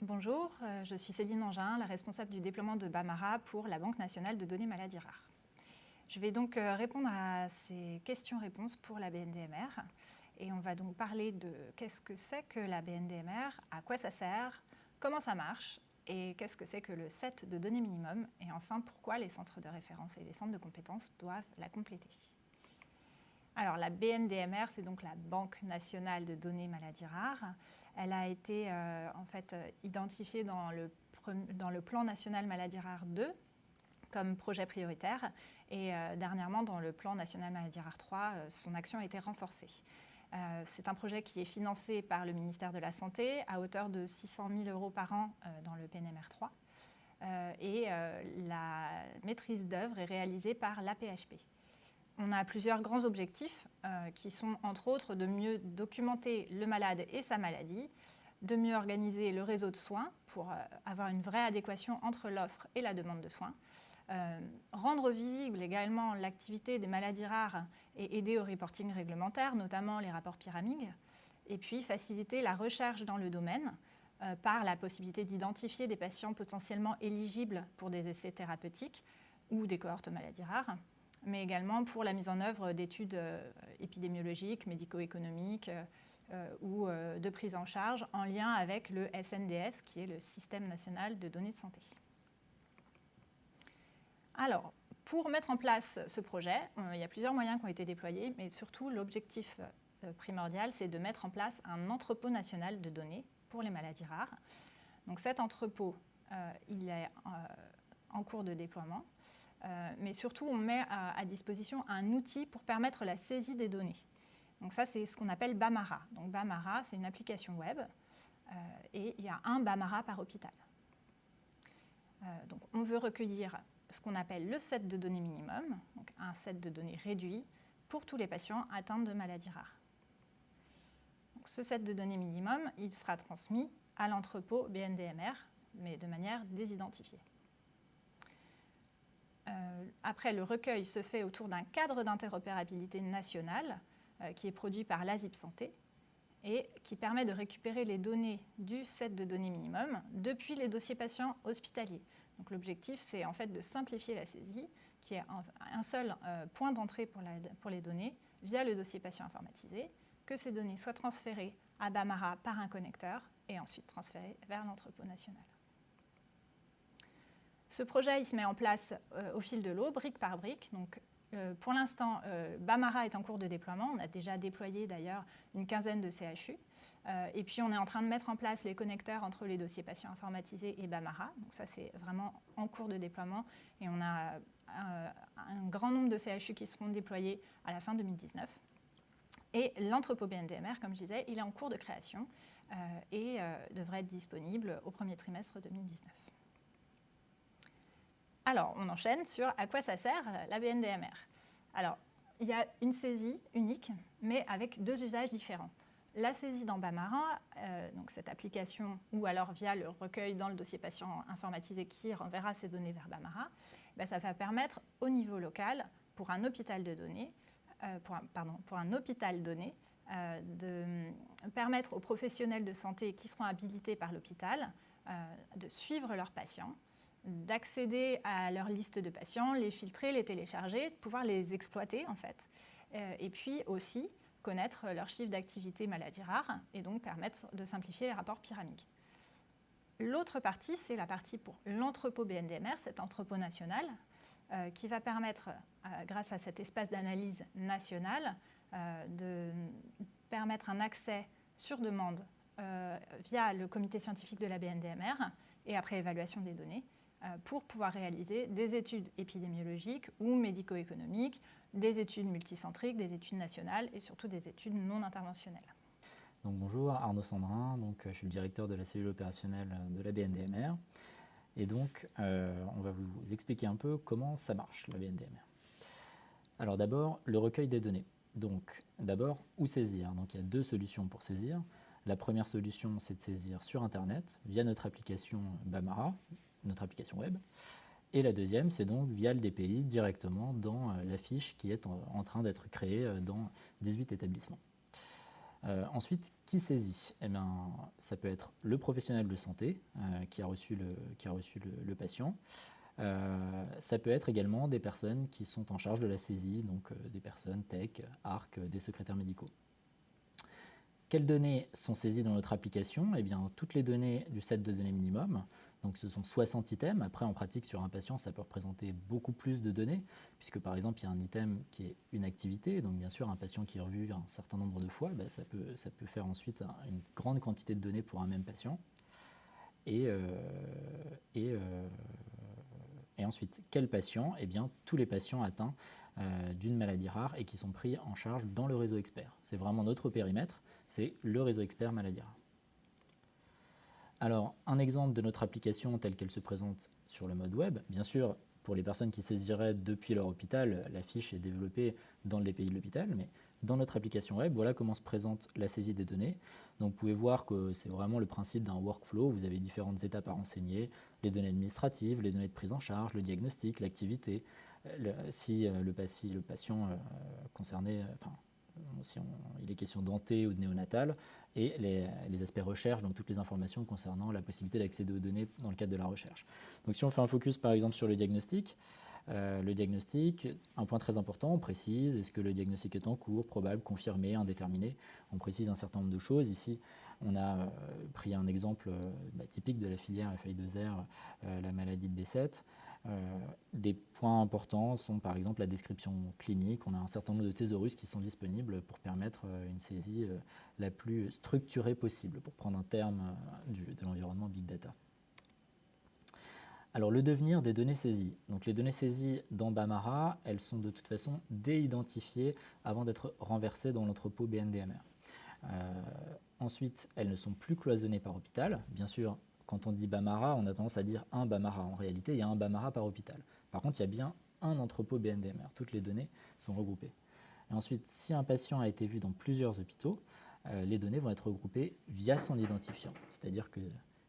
Bonjour, je suis Céline Angin, la responsable du déploiement de Bamara pour la Banque nationale de données maladies rares. Je vais donc répondre à ces questions-réponses pour la BNDMR et on va donc parler de qu'est-ce que c'est que la BNDMR, à quoi ça sert, comment ça marche et qu'est-ce que c'est que le set de données minimum et enfin pourquoi les centres de référence et les centres de compétences doivent la compléter. Alors la BNDMR, c'est donc la Banque nationale de données maladies rares. Elle a été identifiée dans le plan national maladies rares 2 comme projet prioritaire et dernièrement dans le plan national maladies rares 3, son action a été renforcée. C'est un projet qui est financé par le ministère de la Santé à hauteur de 600 000 € par an dans le PNMR 3 et la maîtrise d'œuvre est réalisée par l'AP-HP. On a plusieurs grands objectifs qui sont entre autres de mieux documenter le malade et sa maladie, de mieux organiser le réseau de soins pour avoir une vraie adéquation entre l'offre et la demande de soins, rendre visible également l'activité des maladies rares et aider au reporting réglementaire, notamment les rapports pyramide, et puis faciliter la recherche dans le domaine par la possibilité d'identifier des patients potentiellement éligibles pour des essais thérapeutiques ou des cohortes maladies rares, mais également pour la mise en œuvre d'études épidémiologiques, médico-économiques ou de prise en charge en lien avec le SNDS, qui est le Système national de données de santé. Alors, pour mettre en place ce projet, il y a plusieurs moyens qui ont été déployés, mais surtout l'objectif primordial, c'est de mettre en place un entrepôt national de données pour les maladies rares. Donc cet entrepôt, il est en cours de déploiement. Mais surtout, on met à disposition un outil pour permettre la saisie des données. Donc ça, c'est ce qu'on appelle Bamara. Donc Bamara, c'est une application web et il y a un Bamara par hôpital. Donc on veut recueillir ce qu'on appelle le set de données minimum, donc un set de données réduit pour tous les patients atteints de maladies rares. Donc ce set de données minimum, il sera transmis à l'entrepôt BNDMR, mais de manière désidentifiée. Après, le recueil se fait autour d'un cadre d'interopérabilité national qui est produit par l'ASIP Santé et qui permet de récupérer les données du set de données minimum depuis les dossiers patients hospitaliers. Donc l'objectif, c'est en fait de simplifier la saisie, qui est un seul point d'entrée pour les données via le dossier patient informatisé, que ces données soient transférées à Bamara par un connecteur et ensuite transférées vers l'entrepôt national. Ce projet il se met en place au fil de l'eau, brique par brique. Donc, pour l'instant, Bamara est en cours de déploiement. On a déjà déployé d'ailleurs une quinzaine de CHU. Et puis, on est en train de mettre en place les connecteurs entre les dossiers patients informatisés et Bamara. Donc ça, c'est vraiment en cours de déploiement. Et on a un grand nombre de CHU qui seront déployés à la fin 2019. Et l'entrepôt BNDMR, comme je disais, il est en cours de création et devrait être disponible au premier trimestre 2019. Alors, on enchaîne sur à quoi ça sert la BNDMR. Alors, il y a une saisie unique, mais avec deux usages différents. La saisie dans Bamara, donc cette application, ou alors via le recueil dans le dossier patient informatisé qui renverra ces données vers Bamara, ça va permettre au niveau local, pour un hôpital de données, de permettre aux professionnels de santé qui seront habilités par l'hôpital de suivre leurs patients, d'accéder à leur liste de patients, les filtrer, les télécharger, de pouvoir les exploiter en fait. Et puis aussi connaître leur chiffre d'activité maladie rare et donc permettre de simplifier les rapports pyramiques. L'autre partie, c'est la partie pour l'entrepôt BNDMR, cet entrepôt national, qui va permettre, grâce à cet espace d'analyse national, de permettre un accès sur demande via le comité scientifique de la BNDMR et après évaluation des données, pour pouvoir réaliser des études épidémiologiques ou médico-économiques, des études multicentriques, des études nationales et surtout des études non interventionnelles. Donc bonjour, Arnaud Sandrin, je suis le directeur de la cellule opérationnelle de la BNDMR. Et donc, on va vous expliquer un peu comment ça marche, la BNDMR. Alors d'abord, le recueil des données. Donc d'abord, où saisir? Donc il y a deux solutions pour saisir. La première solution, c'est de saisir sur Internet, via notre application Bamara, notre application web. Et la deuxième, c'est donc via le DPI, directement dans la fiche qui est en train d'être créée dans 18 établissements. Ensuite, qui saisit? Eh bien, ça peut être le professionnel de santé qui a reçu le patient. Ça peut être également des personnes qui sont en charge de la saisie, donc des personnes tech, ARC, des secrétaires médicaux. Quelles données sont saisies dans notre application? Eh bien, toutes les données du set de données minimum. Donc, ce sont 60 items. Après, en pratique, sur un patient, ça peut représenter beaucoup plus de données, puisque par exemple, il y a un item qui est une activité. Donc, bien sûr, un patient qui est revu un certain nombre de fois, ça peut faire ensuite une grande quantité de données pour un même patient. Et ensuite, quels patients? Eh bien, tous les patients atteints d'une maladie rare et qui sont pris en charge dans le réseau expert. C'est vraiment notre périmètre, c'est le réseau expert maladie rare. Alors, un exemple de notre application telle qu'elle se présente sur le mode web, bien sûr, pour les personnes qui saisiraient depuis leur hôpital, la fiche est développée dans le DPI de l'hôpital, mais dans notre application web, voilà comment se présente la saisie des données. Donc, vous pouvez voir que c'est vraiment le principe d'un workflow. Vous avez différentes étapes à renseigner, les données administratives, les données de prise en charge, le diagnostic, l'activité, si le patient concerné, si il est question d'anté ou de néonatal, et les aspects recherche, donc toutes les informations concernant la possibilité d'accéder aux données dans le cadre de la recherche. Donc si on fait un focus par exemple sur le diagnostic, un point très important, on précise, est-ce que le diagnostic est en cours, probable, confirmé, indéterminé. On précise un certain nombre de choses. Ici, on a pris un exemple typique de la filière FI2R, la maladie de B7. Des points importants sont par exemple la description clinique. On a un certain nombre de thésaurus qui sont disponibles pour permettre une saisie la plus structurée possible, pour prendre un terme de l'environnement Big Data. Alors le devenir des données saisies. Donc les données saisies dans Bamara, elles sont de toute façon déidentifiées avant d'être renversées dans l'entrepôt BNDMR. Ensuite, elles ne sont plus cloisonnées par hôpital. Bien sûr, quand on dit Bamara, on a tendance à dire un Bamara. En réalité, il y a un Bamara par hôpital. Par contre, il y a bien un entrepôt BNDMR. Toutes les données sont regroupées. Et ensuite, si un patient a été vu dans plusieurs hôpitaux, les données vont être regroupées via son identifiant. C'est-à-dire que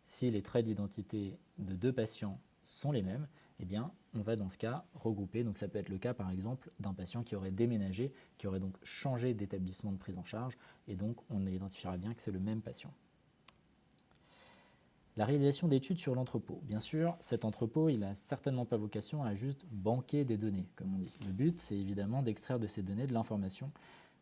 si les traits d'identité de deux patients sont les mêmes, eh bien, on va dans ce cas regrouper. Donc ça peut être le cas par exemple d'un patient qui aurait déménagé, qui aurait donc changé d'établissement de prise en charge, et donc on identifiera bien que c'est le même patient. La réalisation d'études sur l'entrepôt. Bien sûr, cet entrepôt, il n'a certainement pas vocation à juste banquer des données, comme on dit. Le but, c'est évidemment d'extraire de ces données de l'information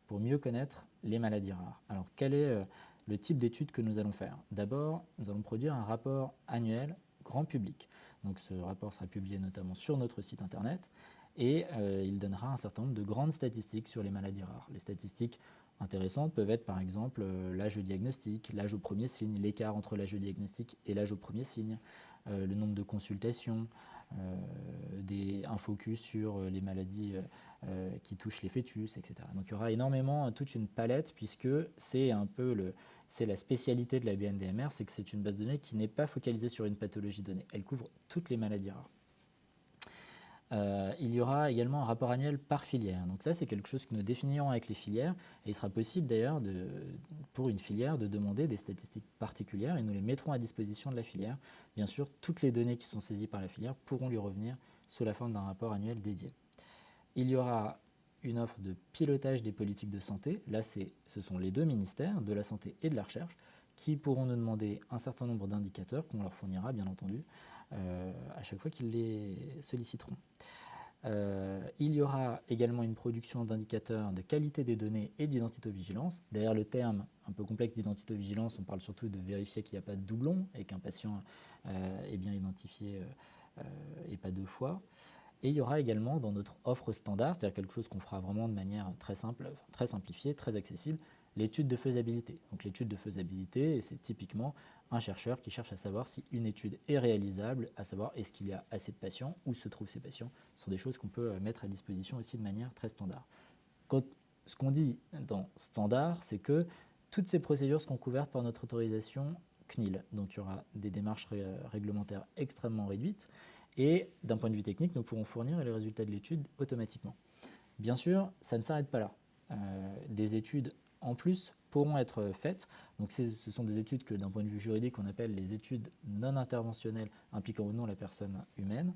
pour mieux connaître les maladies rares. Alors, quel est le type d'études que nous allons faire? D'abord, nous allons produire un rapport annuel grand public. Donc, ce rapport sera publié notamment sur notre site internet et il donnera un certain nombre de grandes statistiques sur les maladies rares. Les statistiques intéressantes peuvent être par exemple l'âge de diagnostic, l'âge au premier signe, l'écart entre l'âge de diagnostic et l'âge au premier signe, le nombre de consultations, un focus sur les maladies qui touchent les fœtus, etc. Donc il y aura énormément, toute une palette, puisque c'est un peu c'est la spécialité de la BNDMR, c'est que c'est une base de données qui n'est pas focalisée sur une pathologie donnée. Elle couvre toutes les maladies rares. Il y aura également un rapport annuel par filière. Donc ça, c'est quelque chose que nous définirons avec les filières. Et il sera possible d'ailleurs, pour une filière, de demander des statistiques particulières et nous les mettrons à disposition de la filière. Bien sûr, toutes les données qui sont saisies par la filière pourront lui revenir sous la forme d'un rapport annuel dédié. Il y aura une offre de pilotage des politiques de santé. Là, ce sont les deux ministères, de la santé et de la recherche, qui pourront nous demander un certain nombre d'indicateurs qu'on leur fournira, bien entendu, à chaque fois qu'ils les solliciteront. Il y aura également une production d'indicateurs de qualité des données et d'identitovigilance. Derrière le terme un peu complexe d'identitovigilance, on parle surtout de vérifier qu'il n'y a pas de doublon et qu'un patient est bien identifié et pas deux fois. Et il y aura également dans notre offre standard, c'est-à-dire quelque chose qu'on fera vraiment de manière très simple, très simplifiée, très accessible, l'étude de faisabilité. Donc l'étude de faisabilité, c'est typiquement un chercheur qui cherche à savoir si une étude est réalisable, à savoir est-ce qu'il y a assez de patients, où se trouvent ces patients. Ce sont des choses qu'on peut mettre à disposition aussi de manière très standard. Ce qu'on dit dans standard, c'est que toutes ces procédures seront couvertes par notre autorisation CNIL. Donc il y aura des démarches réglementaires extrêmement réduites et d'un point de vue technique, nous pourrons fournir les résultats de l'étude automatiquement. Bien sûr, ça ne s'arrête pas là. Des études en plus pourront être faites. Donc ce sont des études que d'un point de vue juridique on appelle les études non interventionnelles impliquant ou non la personne humaine.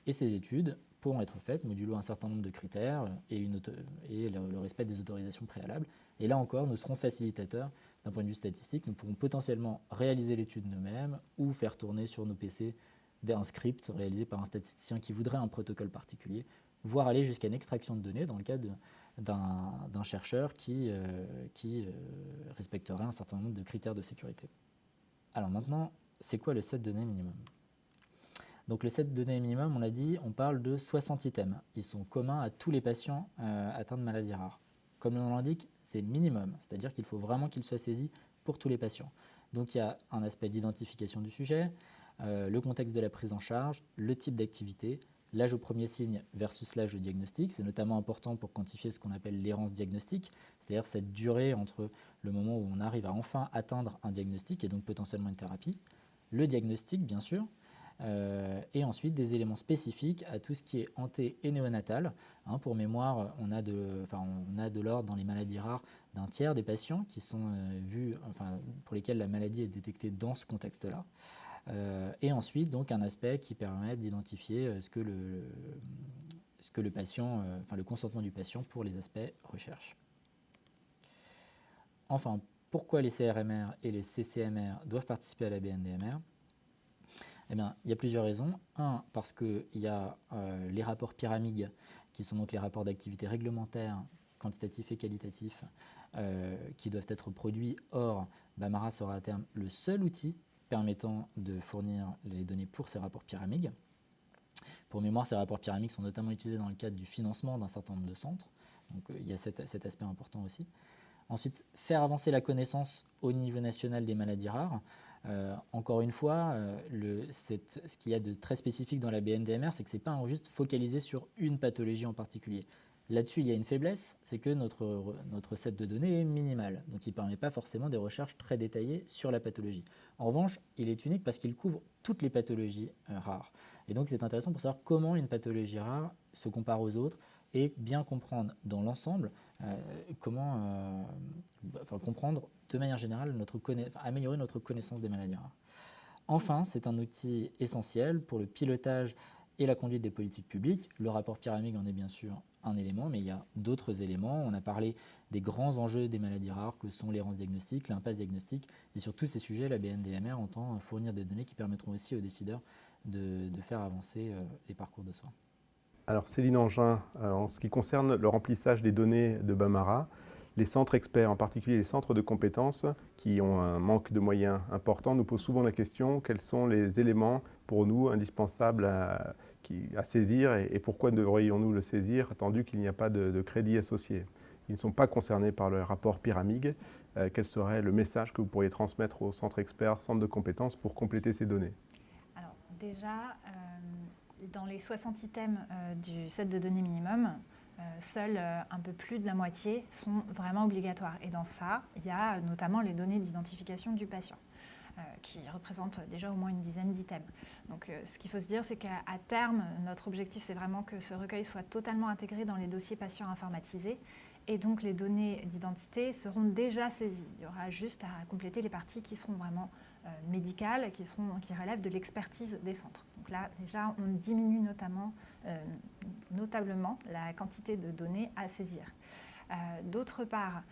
Et ces études pourront être faites modulo un certain nombre de critères et le respect des autorisations préalables Et là encore, nous serons facilitateurs d'un point de vue statistique. Nous pourrons potentiellement réaliser l'étude nous-mêmes ou faire tourner sur nos PC un script réalisé par un statisticien qui voudrait un protocole particulier, voire aller jusqu'à une extraction de données dans le cas d'un chercheur qui respecterait un certain nombre de critères de sécurité. Alors maintenant, c'est quoi le set de données minimum? Donc le set de données minimum, on l'a dit, on parle de 60 items. Ils sont communs à tous les patients atteints de maladies rares. Comme le nom l'indique, c'est minimum, c'est-à-dire qu'il faut vraiment qu'il soit saisi pour tous les patients. Donc il y a un aspect d'identification du sujet, le contexte de la prise en charge, le type d'activité, l'âge au premier signe versus l'âge au diagnostic. C'est notamment important pour quantifier ce qu'on appelle l'errance diagnostique, c'est-à-dire cette durée entre le moment où on arrive à enfin atteindre un diagnostic et donc potentiellement une thérapie. Le diagnostic, bien sûr, et ensuite des éléments spécifiques à tout ce qui est anté et néonatal. Pour mémoire, on a de l'ordre dans les maladies rares d'un tiers des patients qui sont pour lesquels la maladie est détectée dans ce contexte-là. Et ensuite, donc, un aspect qui permet d'identifier ce que le patient, le consentement du patient pour les aspects recherche. Enfin, pourquoi les CRMR et les CCMR doivent participer à la BNDMR? Eh bien, il y a plusieurs raisons. Un, parce qu'il y a les rapports pyramides, qui sont donc les rapports d'activité réglementaires, quantitatifs et qualitatifs, qui doivent être produits. Or, Bamara sera à terme le seul outil permettant de fournir les données pour ces rapports pyramides. Pour mémoire, ces rapports pyramides sont notamment utilisés dans le cadre du financement d'un certain nombre de centres. Donc il y a cet aspect important aussi. Ensuite, faire avancer la connaissance au niveau national des maladies rares. Encore une fois, ce qu'il y a de très spécifique dans la BNDMR, c'est que ce n'est pas juste focalisé sur une pathologie en particulier. Là-dessus, il y a une faiblesse, c'est que notre set de données est minimal, donc il ne permet pas forcément des recherches très détaillées sur la pathologie. En revanche, il est unique parce qu'il couvre toutes les pathologies rares. Et donc c'est intéressant pour savoir comment une pathologie rare se compare aux autres et bien comprendre dans l'ensemble comprendre de manière générale, améliorer notre connaissance des maladies rares. Enfin, c'est un outil essentiel pour le pilotage et la conduite des politiques publiques. Le rapport pyramide en est bien sûr un élément, mais il y a d'autres éléments. On a parlé des grands enjeux des maladies rares que sont l'errance diagnostique, l'impasse diagnostique. Et sur tous ces sujets, la BNDMR entend fournir des données qui permettront aussi aux décideurs de faire avancer les parcours de soins. Alors Céline Engin, en ce qui concerne le remplissage des données de Bamara, les centres experts, en particulier les centres de compétences, qui ont un manque de moyens important, nous posent souvent la question quels sont les éléments pour nous indispensables à saisir et pourquoi devrions-nous le saisir, attendu qu'il n'y a pas de crédit associé. Ils ne sont pas concernés par le rapport pyramide. Quel serait le message que vous pourriez transmettre aux centres experts, centres de compétences pour compléter ces données? Alors déjà, dans les 60 items du set de données minimum, seuls un peu plus de la moitié sont vraiment obligatoires. Et dans ça, il y a notamment les données d'identification du patient, qui représentent déjà au moins une dizaine d'items. Donc ce qu'il faut se dire, c'est qu'à terme, notre objectif, c'est vraiment que ce recueil soit totalement intégré dans les dossiers patients informatisés. Et donc les données d'identité seront déjà saisies. Il y aura juste à compléter les parties qui seront vraiment médicales, qui relèvent de l'expertise des centres. Donc là, déjà, on diminue notablement la quantité de données à saisir. D'autre part,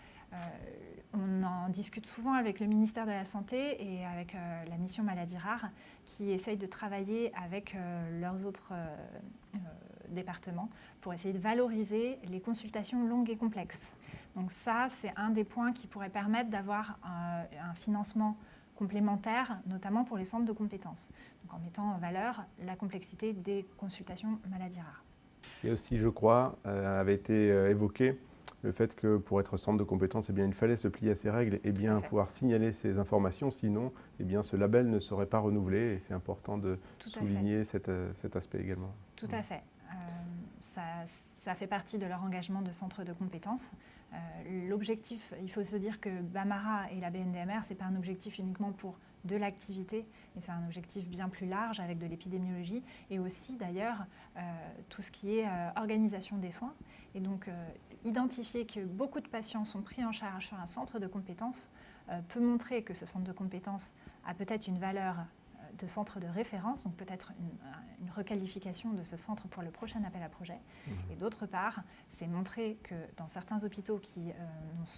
on en discute souvent avec le ministère de la Santé et avec la mission Maladies Rares qui essayent de travailler avec leurs autres départements pour essayer de valoriser les consultations longues et complexes. Donc ça, c'est un des points qui pourrait permettre d'avoir un financement complémentaire, notamment pour les centres de compétences, donc en mettant en valeur la complexité des consultations maladies rares. Et aussi, je crois, avait été évoqué le fait que pour être centre de compétences, il fallait se plier à ces règles et bien pouvoir signaler ces informations, sinon ce label ne serait pas renouvelé et c'est important de souligner cet aspect également. Tout à fait. Ça fait partie de leur engagement de centre de compétences. L'objectif, il faut se dire que Bamara et la BNDMR, ce n'est pas un objectif uniquement pour de l'activité, mais c'est un objectif bien plus large avec de l'épidémiologie et aussi d'ailleurs tout ce qui est organisation des soins. Et donc identifier que beaucoup de patients sont pris en charge sur un centre de compétences peut montrer que ce centre de compétences a peut-être une valeur de centre de référence, donc peut-être une requalification de ce centre pour le prochain appel à projet. Et d'autre part, c'est montrer que dans certains hôpitaux qui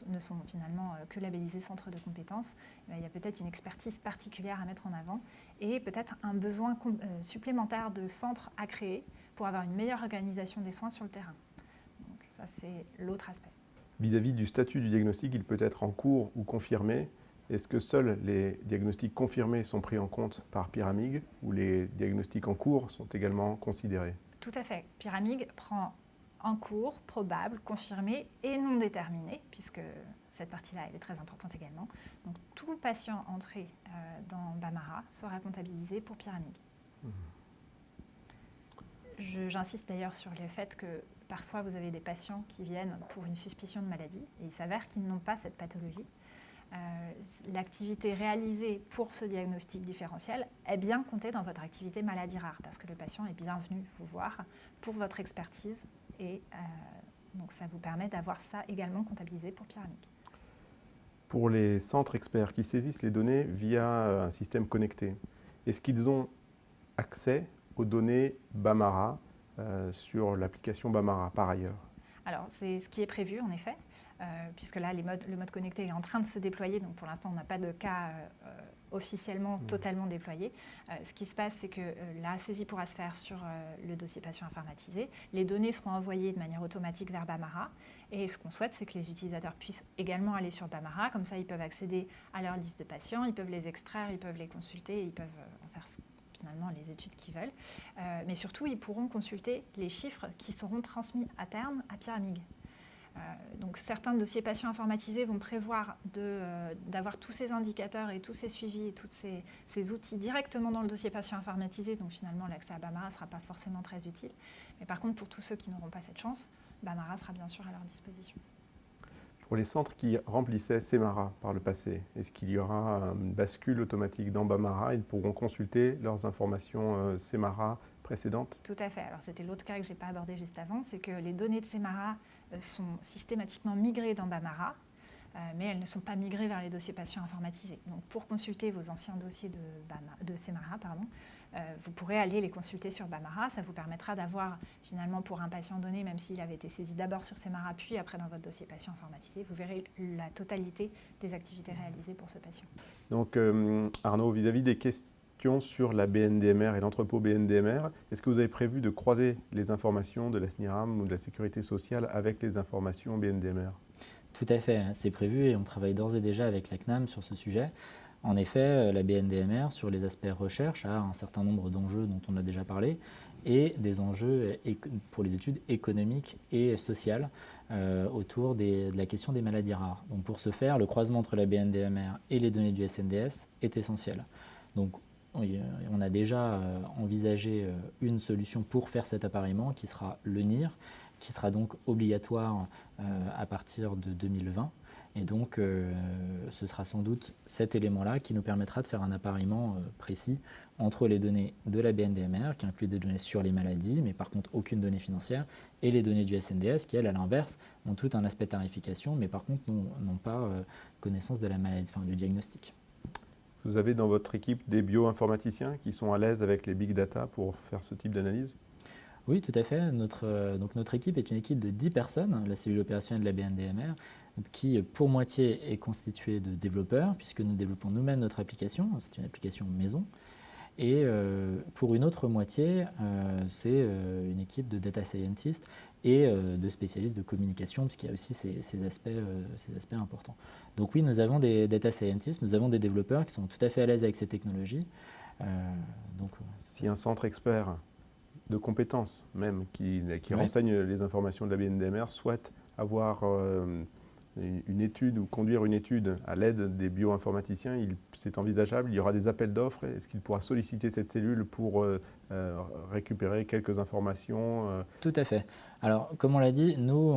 ne sont finalement que labellisés centres de compétences, il y a peut-être une expertise particulière à mettre en avant et peut-être un besoin supplémentaire de centres à créer pour avoir une meilleure organisation des soins sur le terrain. Donc ça, c'est l'autre aspect. Vis-à-vis du statut du diagnostic, il peut être en cours ou confirmé. Est-ce que seuls les diagnostics confirmés sont pris en compte par Pyramig ou les diagnostics en cours sont également considérés? Tout à fait. Pyramig prend en cours, probable, confirmé et non déterminé, puisque cette partie-là, elle est très importante également. Donc tout patient entré dans Bamara sera comptabilisé pour Pyramig. J'insiste d'ailleurs sur le fait que parfois vous avez des patients qui viennent pour une suspicion de maladie et il s'avère qu'ils n'ont pas cette pathologie. L'activité réalisée pour ce diagnostic différentiel est bien comptée dans votre activité maladie rare parce que le patient est bienvenu vous voir pour votre expertise et donc ça vous permet d'avoir ça également comptabilisé pour Pyramig. Pour les centres experts qui saisissent les données via un système connecté, est-ce qu'ils ont accès aux données Bamara sur l'application Bamara par ailleurs? Alors c'est ce qui est prévu en effet. Puisque là, le mode connecté est en train de se déployer, donc pour l'instant, on n'a pas de cas officiellement totalement déployé. Ce qui se passe, c'est que la saisie pourra se faire sur le dossier patient informatisé. Les données seront envoyées de manière automatique vers Bamara. Et ce qu'on souhaite, c'est que les utilisateurs puissent également aller sur Bamara. Comme ça, ils peuvent accéder à leur liste de patients, ils peuvent les extraire, ils peuvent les consulter, ils peuvent en faire finalement les études qu'ils veulent. Mais surtout, ils pourront consulter les chiffres qui seront transmis à terme à Pyramig. Donc certains dossiers patients informatisés vont prévoir d'avoir tous ces indicateurs et tous ces suivis et tous ces outils directement dans le dossier patient informatisé. Donc finalement, l'accès à Bamara ne sera pas forcément très utile. Mais par contre, pour tous ceux qui n'auront pas cette chance, Bamara sera bien sûr à leur disposition. Pour les centres qui remplissaient Semara par le passé, est-ce qu'il y aura une bascule automatique dans Bamara? Ils pourront consulter leurs informations Semara précédentes? Tout à fait. Alors c'était l'autre cas que je n'ai pas abordé juste avant, c'est que les données de Semara sont systématiquement migrées dans Bamara, mais elles ne sont pas migrées vers les dossiers patients informatisés. Donc pour consulter vos anciens dossiers de Semara, vous pourrez aller les consulter sur Bamara. Ça vous permettra d'avoir finalement pour un patient donné, même s'il avait été saisi d'abord sur Semara, puis après dans votre dossier patient informatisé, vous verrez la totalité des activités réalisées pour ce patient. Donc Arnaud, vis-à-vis des questions sur la BNDMR et l'entrepôt BNDMR, est-ce que vous avez prévu de croiser les informations de la SNIRAM ou de la Sécurité sociale avec les informations BNDMR? Tout à fait, c'est prévu et on travaille d'ores et déjà avec la CNAM sur ce sujet. En effet, la BNDMR, sur les aspects recherche, a un certain nombre d'enjeux dont on a déjà parlé et des enjeux pour les études économiques et sociales autour de la question des maladies rares. Donc pour ce faire, le croisement entre la BNDMR et les données du SNDS est essentiel. Donc on a déjà envisagé une solution pour faire cet appareillement qui sera le NIR, qui sera donc obligatoire à partir de 2020. Et donc, ce sera sans doute cet élément-là qui nous permettra de faire un appareillement précis entre les données de la BNDMR, qui inclut des données sur les maladies, mais par contre aucune donnée financière, et les données du SNDS, qui, elles, à l'inverse, ont tout un aspect tarification, mais par contre n'ont pas connaissance de la maladie, du diagnostic. Vous avez dans votre équipe des bioinformaticiens qui sont à l'aise avec les big data pour faire ce type d'analyse? Oui, tout à fait. Notre équipe est une équipe de 10 personnes, la cellule opérationnelle de la BNDMR, qui pour moitié est constituée de développeurs, puisque nous développons nous-mêmes notre application, c'est une application maison. Et pour une autre moitié, c'est une équipe de data scientists et de spécialistes de communication, puisqu'il y a aussi ces aspects importants. Donc oui, nous avons des data scientists, nous avons des développeurs qui sont tout à fait à l'aise avec ces technologies. Si un centre expert de compétences, même qui renseigne les informations de la BNDMR, souhaite avoir une étude ou conduire une étude à l'aide des bioinformaticiens, c'est envisageable, il y aura des appels d'offres. Est-ce qu'il pourra solliciter cette cellule pour récupérer quelques informations Tout à fait. Alors, comme on l'a dit, nous,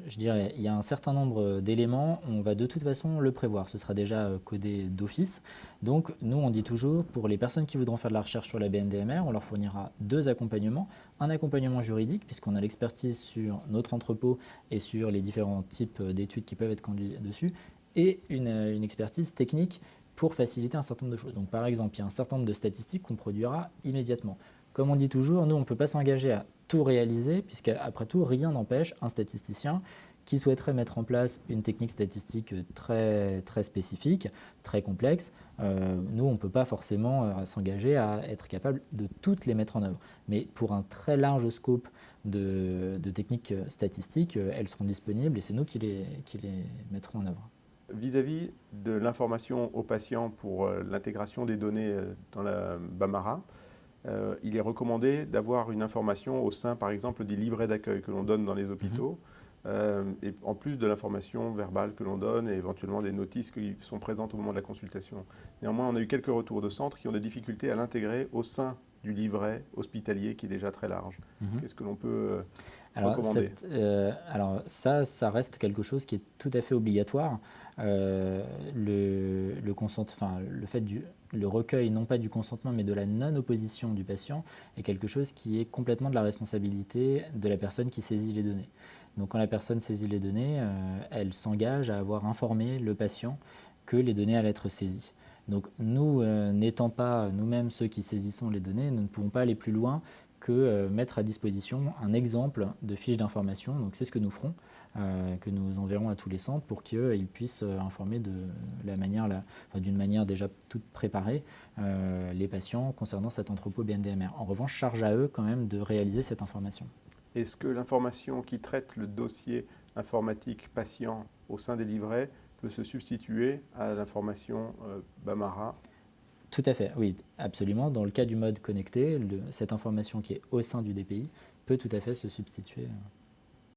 je dirais, il y a un certain nombre d'éléments, on va de toute façon le prévoir. Ce sera déjà codé d'office. Donc, nous, on dit toujours, pour les personnes qui voudront faire de la recherche sur la BNDMR, on leur fournira 2 accompagnements. Un accompagnement juridique, puisqu'on a l'expertise sur notre entrepôt et sur les différents types d'études qui peuvent être conduites dessus, et une expertise technique, pour faciliter un certain nombre de choses. Donc par exemple, il y a un certain nombre de statistiques qu'on produira immédiatement. Comme on dit toujours, nous on ne peut pas s'engager à tout réaliser, puisqu'après tout, rien n'empêche un statisticien qui souhaiterait mettre en place une technique statistique très, très spécifique, très complexe. Nous, on ne peut pas forcément s'engager à être capable de toutes les mettre en œuvre. Mais pour un très large scope de techniques statistiques, elles seront disponibles et c'est nous qui les mettrons en œuvre. Vis-à-vis de l'information aux patients pour l'intégration des données dans la BAMARA, il est recommandé d'avoir une information au sein, par exemple, des livrets d'accueil que l'on donne dans les hôpitaux, et en plus de l'information verbale que l'on donne et éventuellement des notices qui sont présentes au moment de la consultation. Néanmoins, on a eu quelques retours de centres qui ont des difficultés à l'intégrer au sein du livret hospitalier qui est déjà très large. Qu'est-ce que l'on peut recommander? Alors ça reste quelque chose qui est tout à fait obligatoire. Le recueil, non pas du consentement, mais de la non-opposition du patient est quelque chose qui est complètement de la responsabilité de la personne qui saisit les données. Donc quand la personne saisit les données, elle s'engage à avoir informé le patient que les données allaient être saisies. Donc nous, n'étant pas nous-mêmes ceux qui saisissons les données, nous ne pouvons pas aller plus loin que mettre à disposition un exemple de fiche d'information. Donc c'est ce que nous ferons, que nous enverrons à tous les centres pour qu'ils puissent informer d'une manière déjà toute préparée les patients concernant cet entrepôt BNDMR. En revanche, charge à eux quand même de réaliser cette information. Est-ce que l'information qui traite le dossier informatique patient au sein des livrets peut se substituer à l'information BAMARA? Tout à fait, oui, absolument. Dans le cas du mode connecté, cette information qui est au sein du DPI peut tout à fait se substituer.